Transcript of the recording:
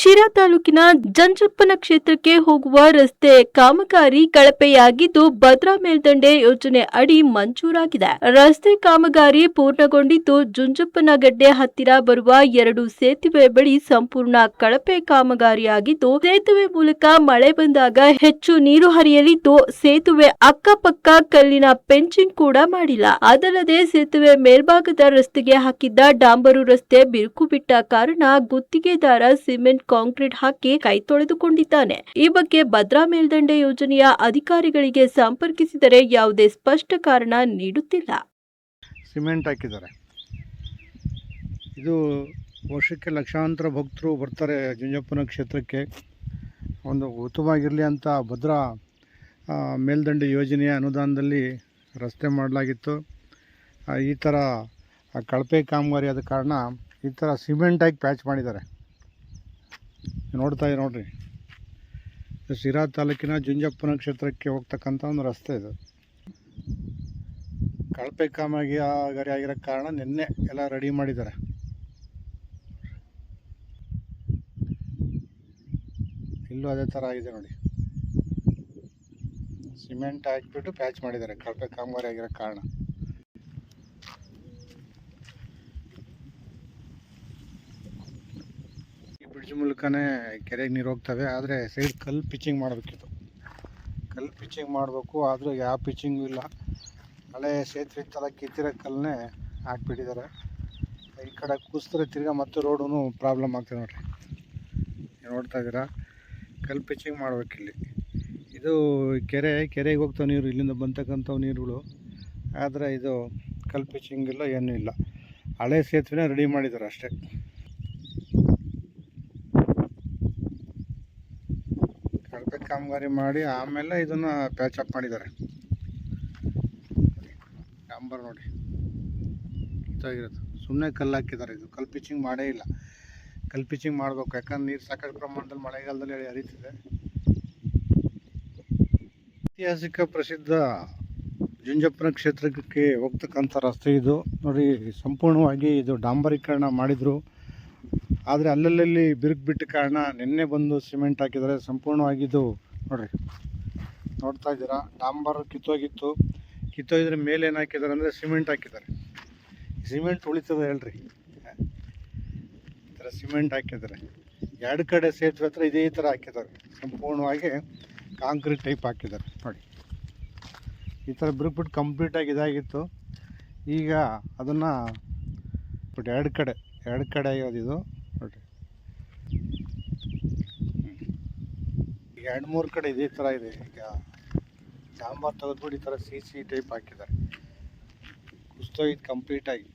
ಶಿರಾ ತಾಲೂಕಿನ ಜಂಜಪ್ಪನ ಕ್ಷೇತ್ರಕ್ಕೆ ಹೋಗುವ ರಸ್ತೆ ಕಾಮಗಾರಿ ಕಳಪೆಯಾಗಿದ್ದು ಭದ್ರಾ ಮೇಲ್ದಂಡೆ ಯೋಜನೆ ಅಡಿ ಮಂಜೂರಾಗಿದೆ. ರಸ್ತೆ ಕಾಮಗಾರಿ ಪೂರ್ಣಗೊಂಡಿದ್ದು ಜುಂಜಪ್ಪನಗಡ್ಡೆ ಹತ್ತಿರ ಬರುವ 2 ಸೇತುವೆ ಬಳಿ ಸಂಪೂರ್ಣ ಕಳಪೆ ಕಾಮಗಾರಿಯಾಗಿದ್ದು, ಸೇತುವೆ ಮೂಲಕ ಮಳೆ ಬಂದಾಗ ಹೆಚ್ಚು ನೀರು ಹರಿಯಲಿದ್ದು, ಸೇತುವೆ ಅಕ್ಕಪಕ್ಕ ಕಲ್ಲಿನ ಪೆಂಚಿಂಗ್ ಕೂಡ ಮಾಡಿಲ್ಲ. ಅದಲ್ಲದೆ ಸೇತುವೆ ಮೇಲ್ಭಾಗದ ರಸ್ತೆಗೆ ಹಾಕಿದ್ದ ಡಾಂಬರು ರಸ್ತೆ ಬಿರುಕು ಬಿಟ್ಟ ಕಾರಣ ಗುತ್ತಿಗೆದಾರ ಸಿಮೆಂಟ್ ಕಾಂಕ್ರೀಟ್ ಹಾಕಿ ಕೈ ತೊಳೆದುಕೊಂಡಿದ್ದಾನೆ. ಈ ಬಗ್ಗೆ ಭದ್ರಾ ಮೇಲ್ದಂಡೆ ಯೋಜನೆಯ ಅಧಿಕಾರಿಗಳಿಗೆ ಸಂಪರ್ಕಿಸಿದರೆ ಯಾವುದೇ ಸ್ಪಷ್ಟ ಕಾರಣ ನೀಡುತ್ತಿಲ್ಲ. ಸಿಮೆಂಟ್ ಹಾಕಿದ್ದಾರೆ. ಇದು ವರ್ಷಕ್ಕೆ ಲಕ್ಷಾಂತರ ಭಕ್ತರು ಬರ್ತಾರೆ ಜುಂಜಪ್ಪನ ಕ್ಷೇತ್ರಕ್ಕೆ. ಒಂದು ಉತ್ತಮವಾಗಿರಲಿ ಅಂತ ಭದ್ರಾ ಮೇಲ್ದಂಡೆ ಯೋಜನೆಯ ಅನುದಾನದಲ್ಲಿ ರಸ್ತೆ ಮಾಡಲಾಗಿತ್ತು. ಈ ಥರ ಕಳಪೆ ಕಾಮಗಾರಿ ಆದ ಕಾರಣ ಈ ಥರ ಸಿಮೆಂಟ್ ಹಾಕಿ ಪ್ಯಾಚ್ ಮಾಡಿದ್ದಾರೆ. ನೋಡ್ತಾ ನೋಡ್ರಿ, ಶಿರಾ ತಾಲೂಕಿನ ಜುಂಜಪ್ಪನ ಕ್ಷೇತ್ರಕ್ಕೆ ಹೋಗ್ತಕ್ಕಂಥ ಒಂದು ರಸ್ತೆ ಇದು. ಕಳಪೆ ಕಾಮಗಾರಿ ಆಗಿರೋ ಕಾರಣ ನಿನ್ನೆ ಎಲ್ಲ ರೆಡಿ ಮಾಡಿದ್ದಾರೆ. ಇಲ್ಲೂ ಅದೇ ಥರ ಆಗಿದೆ ನೋಡಿ, ಸಿಮೆಂಟ್ ಹಾಕಿಬಿಟ್ಟು ಪ್ಯಾಚ್ ಮಾಡಿದ್ದಾರೆ ಕಳಪೆ ಕಾಮಗಾರಿ ಆಗಿರೋ ಕಾರಣ. ಬ್ರಿಡ್ಜ್ ಮೂಲಕನೇ ಕೆರೆಗೆ ನೀರು ಹೋಗ್ತವೆ. ಆದರೆ ಸೈಡ್ ಕಲ್ಲು ಪಿಚ್ಚಿಂಗ್ ಮಾಡಬೇಕಿತ್ತು, ಕಲ್ಲು ಪಿಚ್ಚಿಂಗ್ ಮಾಡಬೇಕು. ಆದರೂ ಯಾವ ಪಿಚ್ಚಿಂಗು ಇಲ್ಲ. ಹಳೆ ಸೇತುವೆ ಇತ್ತಲ್ಲ, ಕಿತ್ತಿರೋ ಕಲ್ಲನ್ನೇ ಹಾಕ್ಬಿಟ್ಟಿದ್ದಾರೆ. ಈ ಕಡೆ ಕೂಸಿದ್ರೆ ತಿರ್ಗಾ ಮತ್ತೆ ರೋಡು ಪ್ರಾಬ್ಲಮ್ ಆಗ್ತದೆ ನೋಡಿರಿ. ನೋಡ್ತಾ ಇದ್ದೀರಾ, ಕಲ್ಲು ಪಿಚ್ಚಿಂಗ್ ಮಾಡ್ಬೇಕಿಲ್ಲಿ. ಇದು ಕೆರೆಗೆ ಹೋಗ್ತಾವೆ ನೀರು, ಇಲ್ಲಿಂದ ಬಂತಕ್ಕಂಥವು ನೀರುಗಳು. ಆದರೆ ಇದು ಕಲ್ಲು ಪಿಚ್ಚಿಂಗ್ ಇಲ್ಲ, ಏನೂ ಇಲ್ಲ. ಹಳೆ ಸೇತುವೆನೇ ರೆಡಿ ಮಾಡಿದ್ದಾರೆ ಅಷ್ಟೇ. ಕಳಪೆ ಕಾಮಗಾರಿ ಮಾಡಿ ಆಮೇಲೆ ಇದನ್ನು ಪ್ಯಾಚಪ್ ಮಾಡಿದ್ದಾರೆ. ಡಾಂಬರ್ ನೋಡಿ ಇದಾಗಿರೋದು, ಸುಮ್ಮನೆ ಕಲ್ಲು ಹಾಕಿದ್ದಾರೆ. ಇದು ಕಲ್ಲು ಪಿಚ್ಚಿಂಗ್ ಮಾಡೇ ಇಲ್ಲ. ಕಲ್ಲು ಪಿಚ್ಚಿಂಗ್ ಮಾಡಬೇಕು, ಯಾಕಂದ್ರೆ ನೀರು ಸಾಕಷ್ಟು ಪ್ರಮಾಣದಲ್ಲಿ ಮಳೆಗಾಲದಲ್ಲಿ ಹರಿತಿದೆ. ಐತಿಹಾಸಿಕ ಪ್ರಸಿದ್ಧ ಜುಂಜಪ್ಪನ ಕ್ಷೇತ್ರಕ್ಕೆ ಹೋಗ್ತಕ್ಕಂಥ ರಸ್ತೆ ಇದು ನೋಡಿ. ಸಂಪೂರ್ಣವಾಗಿ ಇದು ಡಾಂಬರೀಕರಣ ಮಾಡಿದರು. ಆದರೆ ಅಲ್ಲಲ್ಲಿ ಬಿರುಕು ಬಿಟ್ಟ ಕಾರಣ ನಿನ್ನೆ ಬಂದು ಸಿಮೆಂಟ್ ಹಾಕಿದ್ದಾರೆ. ಸಂಪೂರ್ಣವಾಗಿದ್ದು ನೋಡಿರಿ, ನೋಡ್ತಾ ಇದ್ದೀರಾ. ಡಾಂಬರ್ ಕಿತ್ತೋಗಿತ್ತು, ಕಿತ್ತೋಗಿದ್ರೆ ಮೇಲೆ ಏನು ಹಾಕಿದ್ದಾರೆ ಅಂದರೆ ಸಿಮೆಂಟ್ ಹಾಕಿದ್ದಾರೆ. ಸಿಮೆಂಟ್ ಉಳಿತದೆ ಹೇಳ್ರಿ, ಈ ಥರ ಸಿಮೆಂಟ್ ಹಾಕಿದ್ದಾರೆ. 2 ಕಡೆ ಸೇತುವೆ ಹತ್ರ ಇದೇ ಥರ ಹಾಕಿದ್ದಾರೆ. ಸಂಪೂರ್ಣವಾಗಿ ಕಾಂಕ್ರೀಟ್ ಟೈಪ್ ಹಾಕಿದ್ದಾರೆ ನೋಡಿ. ಈ ಥರ ಬಿರುಕು ಬಿಟ್ಟು ಕಂಪ್ಲೀಟಾಗಿ ಇದಾಗಿತ್ತು. ಈಗ ಅದನ್ನು ಬಟ್ 2 ಕಡೆ ಆಗೋದು ಇದು ನೋಡಿರಿ. ಈಗ 2-3 ಕಡೆ ಇದೇ ಥರ ಇದೆ. ಈಗ ಡಾಂಬರ್ ತೆಗೆದ್ಬಿಟ್ಟು ಈ ಥರ ಸಿ ಟೈಪ್ ಹಾಕಿದ್ದಾರೆ. ಕುಸ್ತೋಗಿದ್ದು ಕಂಪ್ಲೀಟಾಗಿ.